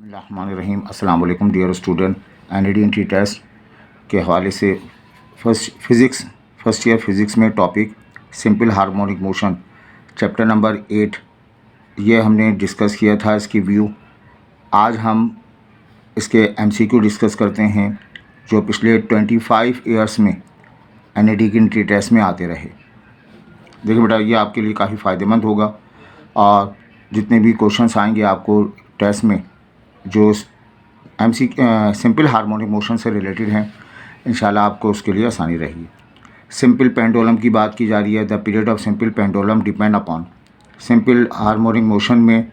बिस्मिल्लाहिर्रहमानिर्रहीम। अस्सलाम वालेकुम डियर स्टूडेंट। एनईडीएनटी टेस्ट के हवाले से फर्स्ट ईयर फिज़िक्स में topic simple harmonic motion chapter number 8 ये हमने डिस्कस किया था। इसकी व्यू आज हम इसके एमसीक्यू डिस्कस करते हैं जो पिछले 25 ईयर्स में एनईडीएनटी टेस्ट में आते रहे। देखिए बेटा, ये आपके लिए काफ़ी फ़ायदेमंद होगा और जितने भी क्वेश्चंस आएंगे आपको टेस्ट में जो सिंपल हार्मोनिक मोशन से रिलेटेड हैं, इंशाल्लाह आपको उसके लिए आसानी रहेगी। सिंपल पेंडुलम की बात की जा रही है। The period of simple pendulum depend upon simple harmonic motion में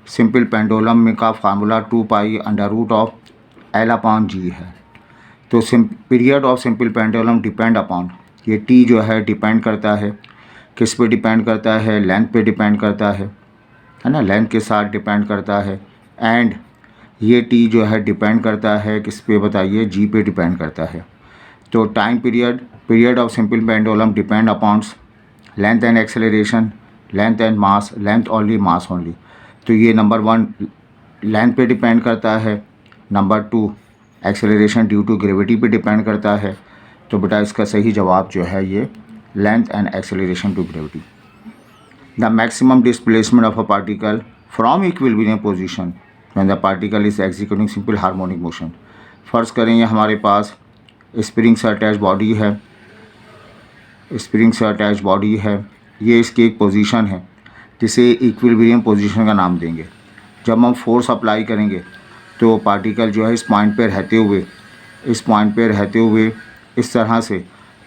सिंपल पेंडुलम में का फार्मूला 2π√L/g है। तो period of simple pendulum depend upon, ये टी जो है डिपेंड करता है किस पे डिपेंड करता है, लेंथ पे डिपेंड करता है ना, लेंथ के साथ डिपेंड करता है। एंड ये टी जो है डिपेंड करता है किस पे बताइए, जी पे डिपेंड करता है। तो time period of simple pendulum depend upon length and acceleration, length and mass, length only, mass only. तो ये नंबर 1 लेंथ पे डिपेंड करता है, number 2 acceleration due to gravity पे डिपेंड करता है। तो बेटा इसका सही जवाब जो है ये length and acceleration to gravity. The maximum displacement of a particle from equilibrium position when the particle is executing simple harmonic motion. फ़र्ज़ करें ये हमारे पास स्प्रिंग से अटैच बॉडी है, ये इसकी एक पोजीशन है जिसे इक्विलिब्रियम पोजीशन का नाम देंगे। जब हम फोर्स अप्लाई करेंगे तो पार्टिकल जो है इस पॉइंट पे रहते हुए इस तरह से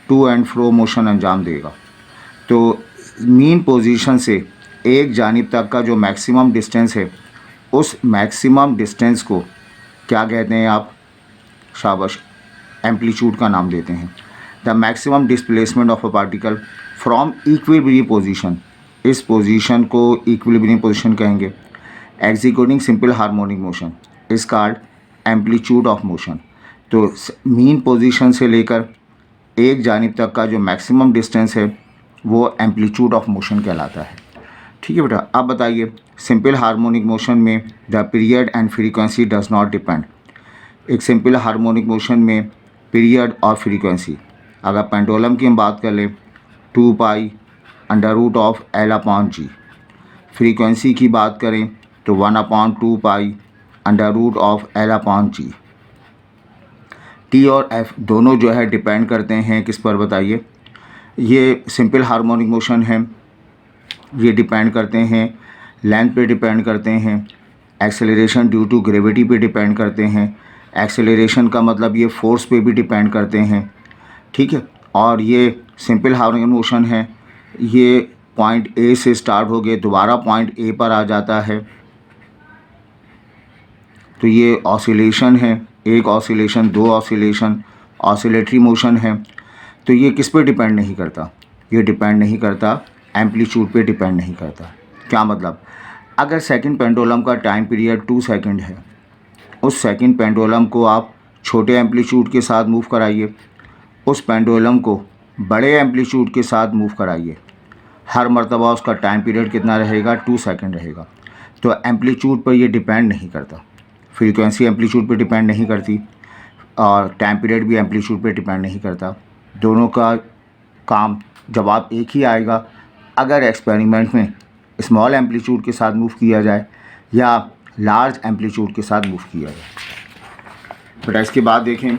टू एंड फ्रो मोशन अंजाम देगा। तो मीन पोजीशन से एक जानिब तक का जो मैक्सिमम डिस्टेंस है, उस मैक्सिमम डिस्टेंस को क्या कहते हैं आप, शाबाश, एम्पलीट्यूड का नाम देते हैं। The maximum displacement of a particle from equilibrium position, इस पोजीशन को इक्विलिब्रियम पोजीशन कहेंगे। Executing simple harmonic motion is called amplitude of motion. तो मीन पोजीशन से लेकर एक जानिब तक का जो मैक्सिमम डिस्टेंस है वो एम्पलीट्यूड ऑफ मोशन कहलाता है। ठीक है बेटा, अब बताइए सिंपल हार्मोनिक मोशन में the period and frequency does not depend. एक सिंपल हार्मोनिक मोशन में पीरियड और फ्रीक्वेंसी, अगर पेंडुलम की हम बात कर लें 2π√L/g, फ्रीक्वेंसी की बात करें तो 1/2π√L/g। टी और एफ दोनों जो है डिपेंड करते हैं किस पर बताइए, ये सिंपल हार्मोनिक मोशन है, ये डिपेंड करते हैं लेंथ पे डिपेंड करते हैं, एक्सेलरेशन ड्यू टू ग्रेविटी पे डिपेंड करते हैं। एक्सेलरेशन का मतलब ये फोर्स पे भी डिपेंड करते हैं। ठीक है, और ये सिंपल हार्मोनिक मोशन है, ये पॉइंट ए से स्टार्ट हो गए दोबारा पॉइंट ए पर आ जाता है। तो ये ऑसिलेशन है, एक ऑसिलेशन, दो ऑसिलेशन, ऑसिलेटरी मोशन है। तो ये किस पे डिपेंड नहीं करता, ये डिपेंड नहीं करता, एम्पलीट्यूड पे डिपेंड नहीं करता। क्या मतलब, अगर सेकंड पेंडुलम का टाइम पीरियड 2 सेकंड है, उस सेकंड पेंडुलम को आप छोटे एम्पलीट्यूड के साथ मूव कराइए, उस पेंडुलम को बड़े एम्पलीट्यूड के साथ मूव कराइए, हर मर्तबा उसका टाइम पीरियड कितना रहेगा, 2 सेकंड रहेगा। तो एम्पलीट्यूड पर ये डिपेंड नहीं करता, फ्रीक्वेंसी एम्पलीट्यूड पर डिपेंड नहीं करती और टाइम पीरियड भी एम्पलीट्यूड पर डिपेंड नहीं करता। दोनों का काम जवाब एक ही आएगा अगर एक्सपेरिमेंट में स्मॉल एम्पलीट्यूड के साथ मूव किया जाए या लार्ज एम्पलीट्यूड के साथ मूव किया जाए। बेटा इसके बाद देखें,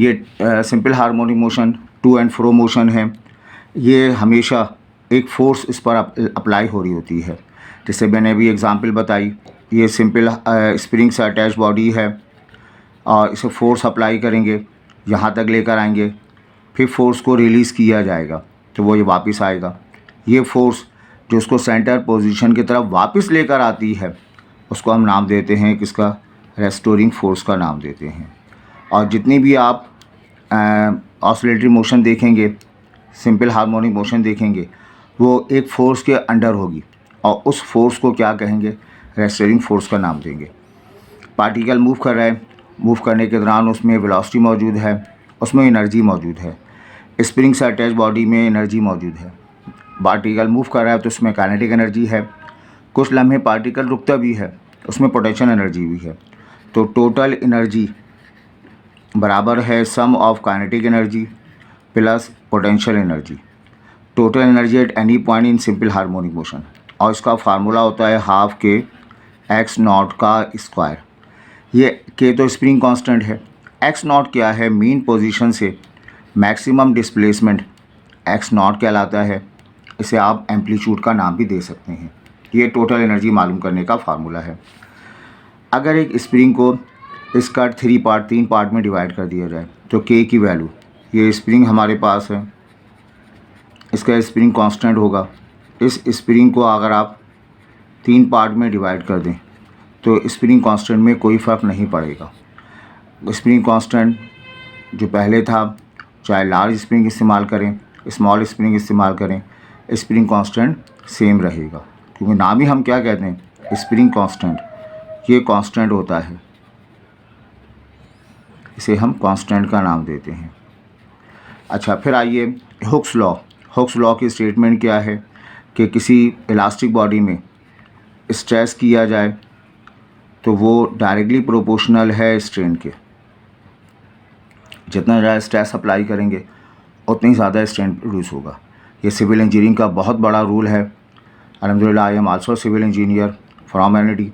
ये simple harmonic motion to and fro motion है, ये हमेशा एक फोर्स इस पर अप्लाई हो रही होती है। जैसे मैंने अभी एग्जांपल बताई, ये सिंपल स्प्रिंग से अटैच बॉडी है और इसे फोर्स अप्लाई करेंगे, यहाँ तक लेकर आएंगे, फिर फोर्स को रिलीज़ किया जाएगा तो वो ये वापस आएगा। ये फोर्स जो उसको सेंटर पोजीशन की तरफ वापस लेकर आती है उसको हम नाम देते हैं किसका, रेस्टोरिंग फोर्स का नाम देते हैं। और जितनी भी आप ऑसिलेटरी मोशन देखेंगे, सिंपल हार्मोनिक मोशन देखेंगे, वो एक फोर्स के अंडर होगी और उस फोर्स को क्या कहेंगे, रेस्टोरिंग फोर्स का नाम देंगे। पार्टिकल मूव कर रहा है, मूव करने के दौरान उसमें वेलोसिटी मौजूद है, उसमें एनर्जी मौजूद है। स्प्रिंग से अटैच बॉडी में एनर्जी मौजूद है, पार्टिकल मूव कर रहा है तो उसमें काइनेटिक एनर्जी है। कुछ लम्हे पार्टिकल रुकता भी है, उसमें पोटेंशियल एनर्जी भी है। तो टोटल एनर्जी बराबर है sum of kinetic energy plus potential energy, total energy at any point in simple harmonic motion. और इसका फार्मूला होता है हाफ के एक्स नॉट का स्क्वायर। ये के तो स्प्रिंग कांस्टेंट है, एक्स नॉट क्या है, मीन पोजीशन से मैक्सिमम डिस्प्लेसमेंट एक्स नॉट कहलाता है। इसे आप एम्पलीट्यूड का नाम भी दे सकते हैं। ये टोटल एनर्जी मालूम करने का फार्मूला है। अगर एक स्प्रिंग को इसका 3 पार्ट में डिवाइड कर दिया जाए तो के की वैल्यू, ये स्प्रिंग हमारे पास है, इसका स्प्रिंग कांस्टेंट होगा। इस स्प्रिंग को अगर आप 3 पार्ट में डिवाइड कर दें तो स्प्रिंग कांस्टेंट में कोई फ़र्क नहीं पड़ेगा। स्प्रिंग कांस्टेंट जो पहले था, चाहे लार्ज स्प्रिंग इस्तेमाल करें, स्मॉल स्प्रिंग इस्तेमाल करें, स्प्रिंग कांस्टेंट सेम रहेगा। क्योंकि नाम ही हम क्या कहते हैं, स्प्रिंग कांस्टेंट। ये कांस्टेंट होता है, इसे हम कांस्टेंट का नाम देते हैं। अच्छा, फिर आइए हुक्स लॉ। हुक्स लॉ की स्टेटमेंट क्या है कि किसी इलास्टिक बॉडी में स्ट्रेस किया जाए तो वो डायरेक्टली प्रोपोर्शनल है स्ट्रेन के। जितना ज़्यादा स्ट्रेस अप्लाई करेंगे उतनी ज़्यादा स्ट्रेन प्रोड्यूस होगा। ये सिविल इंजीनियरिंग का बहुत बड़ा रूल है। अल्हम्दुलिल्लाह I am also civil engineer from ND,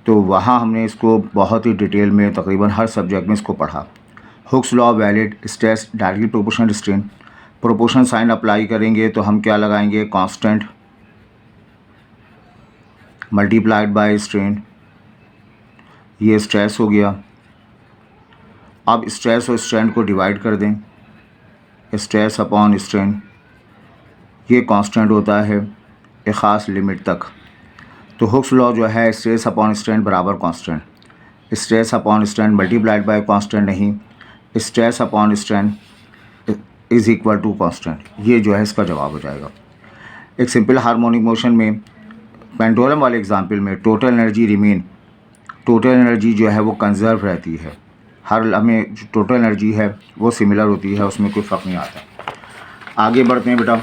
तो वहाँ हमने इसको बहुत ही डिटेल में तकरीबन हर सब्जेक्ट में इसको पढ़ा। Hooke's law valid, stress directly proportional strain. Proportion sign apply करेंगे तो हम क्या लगाएंगे, कांस्टेंट मल्टीप्लाइड बाय स्ट्रेन। ये स्ट्रेस हो गया। अब स्ट्रेस और स्ट्रेन को डिवाइड कर दें, स्ट्रेस अपॉन स्ट्रेन, ये कांस्टेंट होता है एक ख़ास लिमिट तक। तो हुक्स लॉ जो है स्ट्रेस अपॉन स्ट्रेन बराबर constant, stress upon strain multiplied by constant नहीं, stress upon strain is equal to constant. ये जो है इसका जवाब हो जाएगा। एक सिंपल हार्मोनिक मोशन में पेंडुलम वाले एग्जाम्पल में total energy remain, total energy जो है वो कंजर्व रहती है। हर लम्हे जो टोटल एनर्जी है वो सिमिलर होती है, उसमें कोई फ़र्क नहीं आता। आगे बढ़ते हैं बेटा।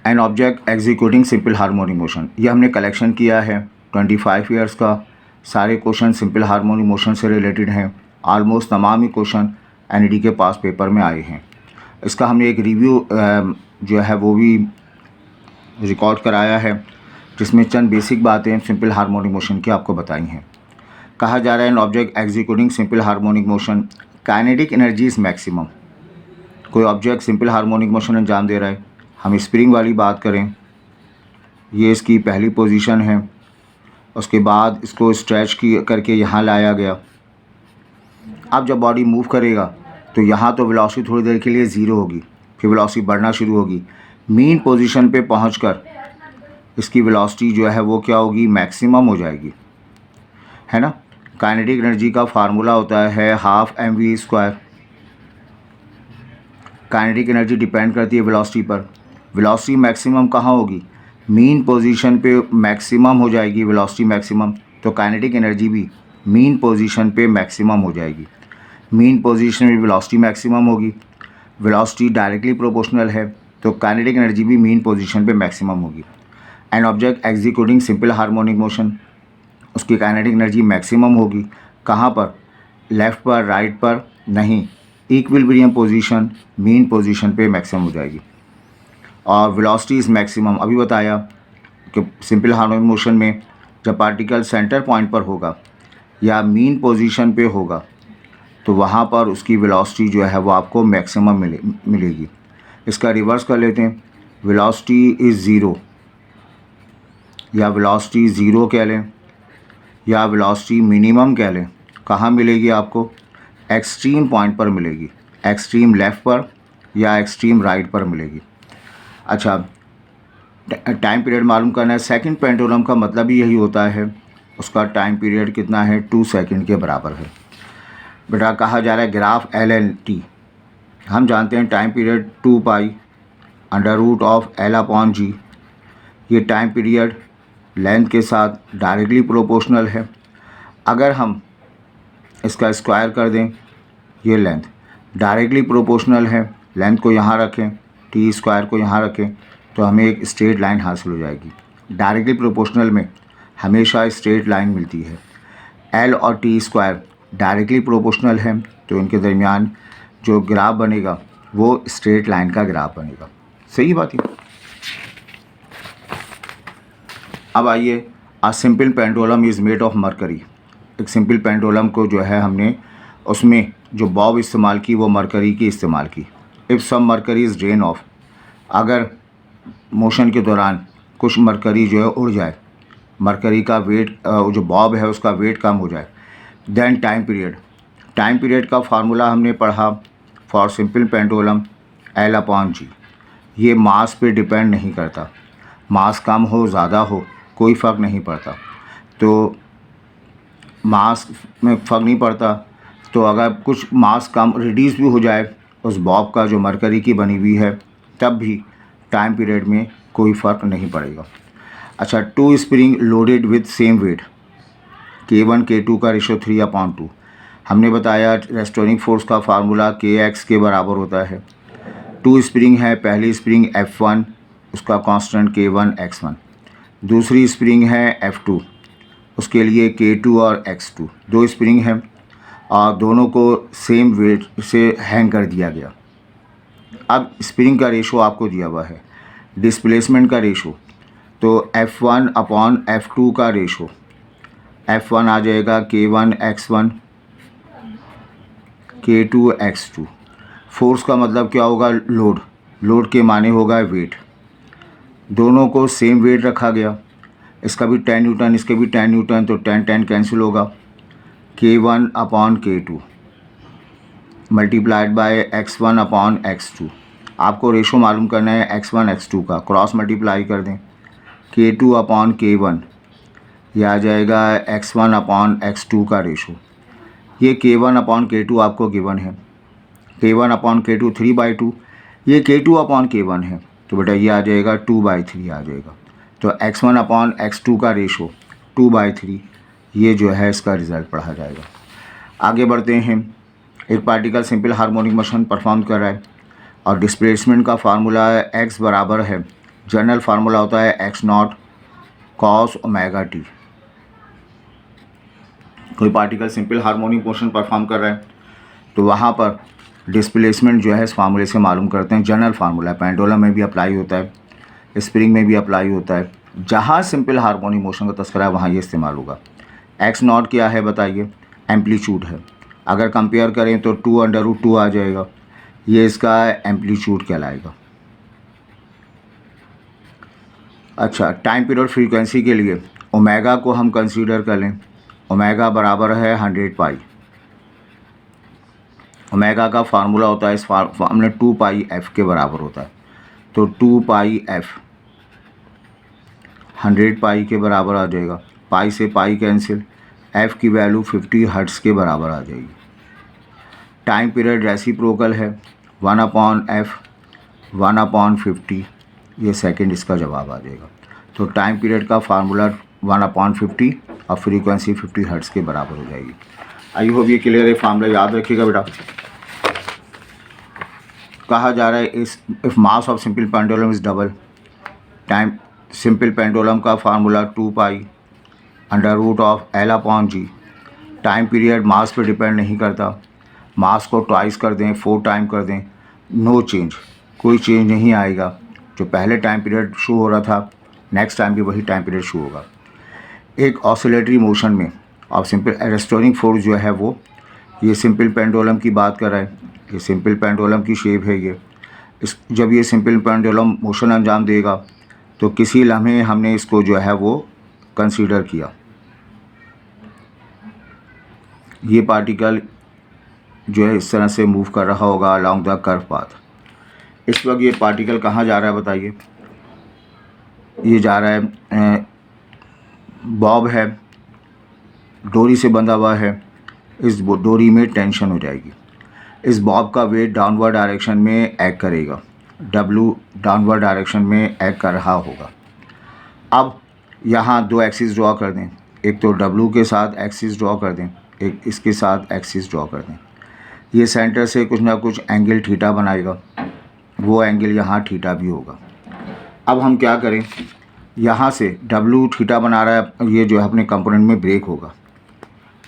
An object executing simple harmonic motion, ये हमने कलेक्शन किया है 25 ईयर्स का। सारे क्वेश्चन सिंपल हार्मोनिक मोशन से रिलेटेड हैं। ऑलमोस्ट तमाम ही क्वेश्चन एनईडी के पास पेपर में आए हैं। इसका हमने एक रिव्यू जो है वो भी रिकॉर्ड कराया है, जिसमें चंद बेसिक बातें सिंपल हार्मोनिक मोशन की आपको बताई हैं। कहा जा रहा है an object executing simple harmonic motion kinetic energy is maximum. कोई ऑब्जेक्ट सिंपल हार्मोनिक मोशन अंजाम दे रहा है, हम स्प्रिंग वाली बात करें, ये इसकी पहली पोजीशन है। उसके बाद इसको स्ट्रेच की करके यहाँ लाया गया। अब जब बॉडी मूव करेगा तो यहाँ तो वेलोसिटी थोड़ी देर के लिए ज़ीरो होगी, फिर वेलोसिटी बढ़ना शुरू होगी। मीन पोजीशन पे पहुंचकर इसकी वेलोसिटी जो है वो क्या होगी, मैक्सिमम हो जाएगी, है ना। काइनेटिक एनर्जी का फार्मूला होता है half mv²। Kinetic energy depend करती है वेलोसिटी पर। वेलोसिटी मैक्सिमम कहाँ होगी, मीन पोजीशन पे मैक्सिमम हो जाएगी वेलोसिटी मैक्सिमम, तो काइनेटिक एनर्जी भी मीन पोजीशन पे मैक्सिमम हो जाएगी। मीन पोजीशन में वेलोसिटी मैक्सिमम होगी, वेलोसिटी डायरेक्टली प्रोपोर्शनल है, तो काइनेटिक एनर्जी भी मीन पोजीशन पे मैक्सिमम होगी। An object executing simple harmonic motion, उसकी काइनेटिक एनर्जी मैक्सिमम होगी कहाँ पर, लेफ़्ट पर, राइट पर नहीं, इक्विलिब्रियम पोजीशन मीन पोजीशन पे मैक्सिमम हो जाएगी। और वेलोसिटी इज़ मैक्सिमम, अभी बताया कि सिंपल हार्मोनिक मोशन में जब पार्टिकल सेंटर पॉइंट पर होगा या मीन पोजीशन पे होगा तो वहाँ पर उसकी वेलोसिटी जो है वो आपको मैक्सिमम मिलेगी। इसका रिवर्स कर लेते हैं, वेलोसिटी इज़ ज़ीरो या वेलोसिटी ज़ीरो कह लें या वेलोसिटी मिनिमम कह लें। कहाँ मिलेगी आपको, एक्सट्रीम पॉइंट पर मिलेगी, एक्सट्रीम लेफ़्ट पर या एक्सट्रीम राइट पर मिलेगी। अच्छा, टाइम पीरियड मालूम करना है। सेकंड पेंडुलम का मतलब ही यही होता है, उसका टाइम पीरियड कितना है, 2 सेकंड के बराबर है। बेटा कहा जा रहा है ग्राफ LLT, हम जानते हैं टाइम पीरियड 2π√L/G। ये टाइम पीरियड लेंथ के साथ डायरेक्टली प्रोपोर्शनल है। अगर हम इसका स्क्वायर कर दें, ये लेंथ डायरेक्टली प्रोपोर्शनल है, लेंथ को यहाँ रखें, T² को यहाँ रखें, तो हमें एक स्ट्रेट लाइन हासिल हो जाएगी। डायरेक्टली प्रोपोर्शनल में हमेशा स्ट्रेट लाइन मिलती है। एल और टी स्क्वायर डायरेक्टली प्रोपोर्शनल है, तो इनके दरमियान जो ग्राफ बनेगा वो स्ट्रेट लाइन का ग्राफ बनेगा। सही बात है। अब आइए, a simple pendulum is made of mercury. एक सिंपल पेंडुलम को जो है हमने उसमें जो बॉब इस्तेमाल की वो मरकरी की इस्तेमाल की। If some mercury is drain off, अगर मोशन के दौरान कुछ मरकरी जो है उड़ जाए, मरकरी का वेट जो बॉब है उसका वेट कम हो जाए, देन टाइम पीरियड का फार्मूला हमने पढ़ा for simple pendulum L upon G. ये मास पे डिपेंड नहीं करता, मास कम हो ज़्यादा हो कोई फ़र्क नहीं पड़ता। तो मास में फ़र्क नहीं पड़ता, तो अगर कुछ मास कम रिड्यूस भी हो जाए उस बॉब का जो मरकरी की बनी हुई है, तब भी टाइम पीरियड में कोई फ़र्क नहीं पड़ेगा। अच्छा, 2 spring loaded with same weight, K1 K2 का रेशो 3/2। हमने बताया रेस्टोरिंग फोर्स का फार्मूला Kx के बराबर होता है। 2 स्प्रिंग है, पहली स्प्रिंग F1 उसका कांस्टेंट K1 X1, दूसरी स्प्रिंग है F2 उसके लिए K2 और X2। 2 स्प्रिंग हैं और दोनों को सेम वेट से हैंग कर दिया गया। अब स्प्रिंग का रेशो आपको दिया हुआ है, डिस्प्लेसमेंट का रेशो, तो F1 अपॉन F2 का रेशो, F1 आ जाएगा K1 X1 K2 X2। Force का मतलब क्या होगा, लोड के माने होगा वेट। दोनों को सेम वेट रखा गया, इसका भी 10 न्यूटन इसके भी 10 न्यूटन, तो 10 कैंसिल होगा। K1 upon K2 multiplied by X1 upon X2। आपको रेशो मालूम करना है X1 X2 का, क्रॉस मल्टीप्लाई कर दें। K2 अपॉन K1 यह आ जाएगा X1 अपॉन X2 का रेशो। ये K1 अपॉन K2 आपको गिवन है। K1 अपॉन K2 3/2, ये K2 अपॉन K1 है, तो बेटा ये आ जाएगा 2/3 आ जाएगा। तो X1 अपॉन X2 का रेशो 2/3, ये जो है इसका रिज़ल्ट पढ़ा जाएगा। आगे बढ़ते हैं। एक particle simple harmonic motion perform कर रहा है और डिस्प्लेसमेंट का फार्मूला है x बराबर है, जनरल फार्मूला होता है x0 cos ओमेगा t। कोई particle simple harmonic motion perform कर रहा है तो वहाँ पर डिस्प्लेसमेंट जो है इस फार्मूले से मालूम करते हैं। जनरल फार्मूला पेंडुलम में भी अप्लाई होता है, स्प्रिंग में भी अप्लाई होता है, जहाँ सिंपल हार्मोनिक मोशन का तस्करा है वहाँ ये इस्तेमाल होगा। x0 क्या है बताइए, एम्पलीट्यूड है। अगर कंपेयर करें तो 2√2 आ जाएगा, ये इसका एम्पलीट्यूड कहलाएगा। अच्छा, टाइम पीरियड फ्रीक्वेंसी के लिए ओमेगा को हम कंसीडर कर लें, ओमेगा बराबर है 100 पाई। ओमेगा का फार्मूला होता है इस फॉर्मूले 2 पाई एफ के बराबर होता है, तो 2 पाई एफ 100 पाई के बराबर आ जाएगा। पाई से पाई कैंसिल, एफ़ की वैल्यू 50 हर्ट्ज़ के बराबर आ जाएगी। टाइम पीरियड रेसिप्रोकल है, 1/f 1/50, ये सेकंड इसका जवाब आ जाएगा। तो टाइम पीरियड का फार्मूला 1/50 और फ्रीक्वेंसी 50 हर्ट्ज़ के बराबर हो जाएगी। आई होप ये क्लियर है, फार्मूला याद रखिएगा बेटा। कहा जा रहा है if mass of simple pendulum is double, time simple pendulum का फार्मूला 2 पाई √L/g। टाइम पीरियड मास पे डिपेंड नहीं करता, मास को ट्वाइस कर दें 4 टाइम कर दें, नो चेंज, कोई चेंज नहीं आएगा। जो पहले टाइम पीरियड शो हो रहा था नेक्स्ट टाइम भी वही टाइम पीरियड शो होगा। एक ऑसिलेटरी मोशन में और सिंपल रेस्टोरिंग फोर्स जो है वो ये सिंपल पेंडुलम की बात कर रहा है। ये सिंपल पेंडुलम की शेप है ये। जब ये सिंपल पेंडुलम मोशन अंजाम देगा तो किसी लम्हे हमने इसको जो है वो कंसीडर किया, ये पार्टिकल जो है इस तरह से मूव कर रहा होगा अलॉन्ग द कर्व पाथ। इस वक्त ये पार्टिकल कहाँ जा रहा है बताइए, ये जा रहा है, बॉब है, डोरी से बंधा हुआ है, इस डोरी में टेंशन हो जाएगी, इस बॉब का वेट डाउनवर्ड डायरेक्शन में एक्ट करेगा, W डाउनवर्ड डायरेक्शन में एक्ट कर रहा होगा। अब यहाँ 2 एक्सिस ड्रॉ कर दें, एक तो W के साथ एक्सिस ड्रॉ कर दें, एक इसके साथ एक्सिस ड्रॉ कर दें। ये सेंटर से कुछ ना कुछ एंगल थीटा बनाएगा, वो एंगल यहाँ थीटा भी होगा। अब हम क्या करें, यहाँ से डब्लू थीटा बना रहा है, ये जो है अपने कंपोनेंट में ब्रेक होगा,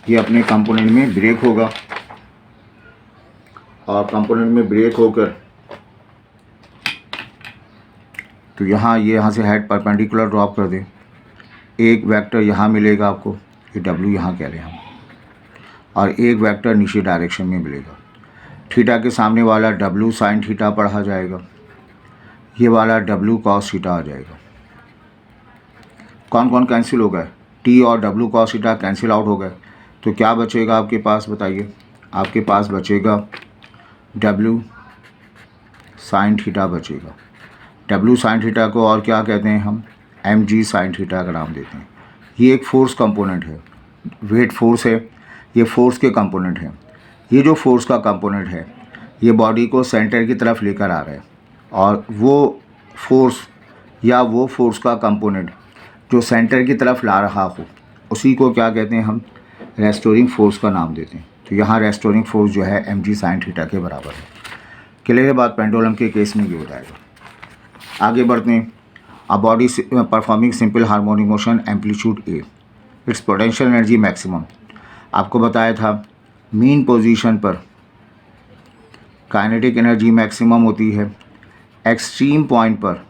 ये अपने कंपोनेंट में ब्रेक होगा और कंपोनेंट में ब्रेक होकर तो यहाँ से हेड परपेंडिकुलर ड्रॉप कर दें, एक वेक्टर यहाँ मिलेगा आपको, ये डब्लू यहाँ कह रहे हैं हम, और एक वेक्टर नीचे डायरेक्शन में मिलेगा। थीटा के सामने वाला डब्लू साइन थीटा पढ़ा जाएगा, ये वाला डब्लू कॉस थीटा आ जाएगा। कौन कौन कैंसिल हो गए, टी और W cos theta cancel out हो गए, तो क्या बचेगा आपके पास बताइए? आपके पास बचेगा डब्लू साइन थीटा बचेगा। डब्लू साइन थीटा को और क्या कहते हैं हम? एम जी साइन थीटा का नाम देते हैं। ये एक फोर्स कंपोनेंट है, वेट फोर्स है, ये फोर्स के कंपोनेंट है। ये जो फोर्स का कंपोनेंट है ये बॉडी को सेंटर की तरफ लेकर आ रहा है, और वो फोर्स या वो फोर्स का कंपोनेंट जो सेंटर की तरफ ला रहा हो उसी को क्या कहते हैं हम? रेस्टोरिंग फोर्स का नाम देते हैं। तो यहाँ रेस्टोरिंग फोर्स जो है एम जी साइन थीटा के बराबर है। क्लियर है बात? पेंडुलम के केस में ये हो जाएगा। आगे बढ़ते हैं। A body performing simple harmonic motion amplitude A, it's potential energy maximum. आपको बताया था मीन पोजीशन पर काइनेटिक एनर्जी मैक्सिमम होती है, एक्सट्रीम पॉइंट पर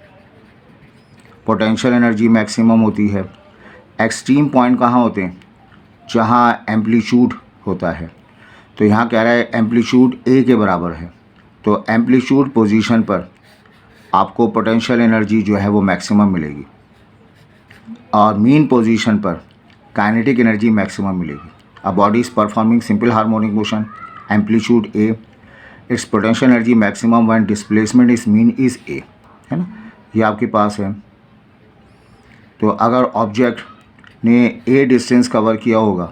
पोटेंशियल एनर्जी मैक्सिमम होती है। एक्सट्रीम पॉइंट कहाँ होते हैं? जहाँ एम्पलीट्यूड होता है। तो यहाँ कह रहा है एम्पलीट्यूड ए के बराबर है, तो एम्पलीट्यूड पोजीशन पर आपको पोटेंशियल एनर्जी जो है वो मैक्सिमम मिलेगी, और मीन पोजीशन पर काइनेटिक एनर्जी मैक्सिमम मिलेगी। A body is performing simple harmonic motion amplitude A, it's potential energy maximum when displacement is mean is a, है ना? ये आपके पास है। तो अगर ऑब्जेक्ट ने ए डिस्टेंस कवर किया होगा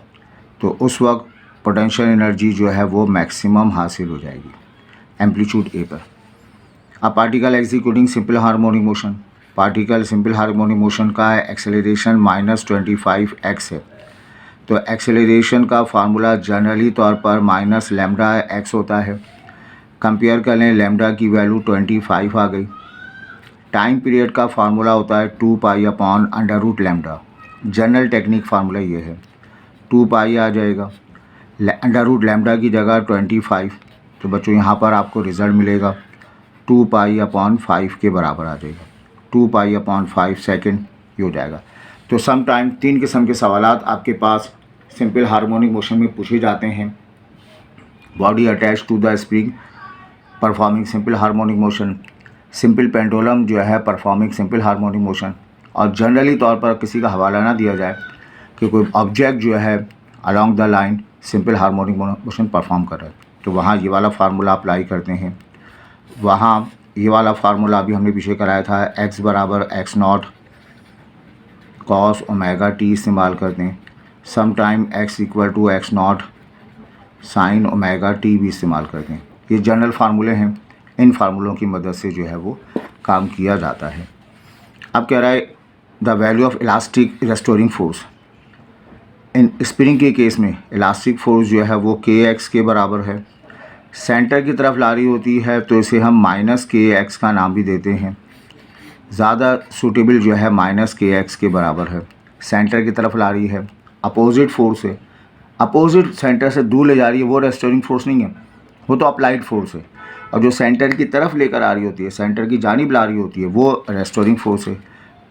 तो उस वक्त पोटेंशियल एनर्जी जो है वो मैक्सिमम हासिल हो जाएगी एम्पलीट्यूड ए पर। A particle executing simple harmonic motion, particle simple harmonic motion का एक्सेलरेशन -25x है। तो एक्सेलरेशन का फार्मूला जनरली तौर पर माइनस लैम्डा एक्स होता है। कंपेयर कर लें, लैम्डा की वैल्यू 25 आ गई। टाइम पीरियड का फार्मूला होता है 2π/√λ। जनरल टेक्निक फार्मूला ये है, 2π आ जाएगा, √λ की जगह 25। तो बच्चों यहाँ पर आपको रिज़ल्ट मिलेगा 2π/5 के बराबर आ जाएगा, 2π/5 सेकेंड ये हो जाएगा। तो सम टाइम 3 किस्म के सवालात आपके पास सिंपल हार्मोनिक मोशन में पूछे जाते हैं। Body attach to the spring performing simple harmonic motion, simple pendulum जो है परफॉर्मिंग सिंपल हार्मोनिक मोशन, और जनरली तौर पर किसी का हवाला ना दिया जाए कि कोई ऑब्जेक्ट जो है along the line simple harmonic motion perform कर रहा है, तो वहाँ ये वाला फार्मूला अप्लाई करते हैं। वहाँ ये वाला फार्मूला अभी हमने पीछे कराया था, x बराबर x0 cos ओमेगा t इस्तेमाल करते हैं। Some time x = x0 sin omega t भी इस्तेमाल करते हैं। ये जनरल फार्मूले हैं, इन फार्मूलों की मदद से जो है वो काम किया जाता है। अब कह रहा है the value of elastic restoring force, in spring के केस में इलास्टिक फोर्स जो है वो kx के बराबर है। सेंटर की तरफ ला रही होती है तो इसे हम -kx का नाम भी देते हैं। ज़्यादा सूटेबल जो है -kx के बराबर है। सेंटर की तरफ ला रही है, अपोजिट फोर्स है, अपोजिट सेंटर से दूर ले जा रही है, वो रेस्टोरिंग फोर्स नहीं है, वो तो अप्लाइड फोर्स है। और जो सेंटर की तरफ लेकर आ रही होती है, सेंटर की जानिब ला रही होती है, वो रेस्टोरिंग फोर्स है,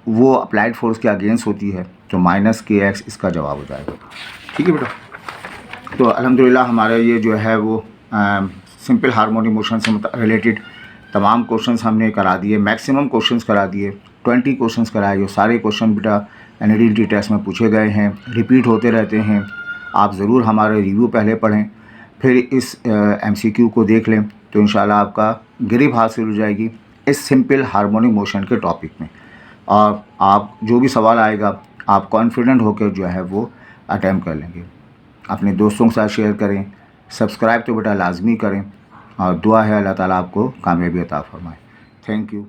वो अप्लाइड फोर्स के अगेंस्ट होती है। तो -kx इसका जवाब हो जाएगा। ठीक है बेटा? तो अल्हम्दुलिल्लाह हमारा ये जो है वो सिंपल हार्मोनिक मोशन से रिलेटेड तमाम क्वेश्चंस हमने करा दिए, मैक्सिमम क्वेश्चंस करा दिए, 20 क्वेश्चंस कराए। ये सारे क्वेश्चन बेटा NDT टेस्ट में पूछे गए हैं, रिपीट होते रहते हैं। आप ज़रूर हमारे रिव्यू पहले पढ़ें, फिर इस MCQ को देख लें, तो इंशाल्लाह आपका ग्रिप हासिल हो जाएगी इस सिंपल हार्मोनिक मोशन के टॉपिक में। और आप जो भी सवाल आएगा आप कॉन्फिडेंट होकर जो है वो अटैम्प्ट कर लेंगे। अपने दोस्तों के साथ शेयर करें, सब्सक्राइब तो बेटा लाजमी करें, और दुआ है अल्लाह ताला आपको कामयाबी अता फरमाए। Thank you.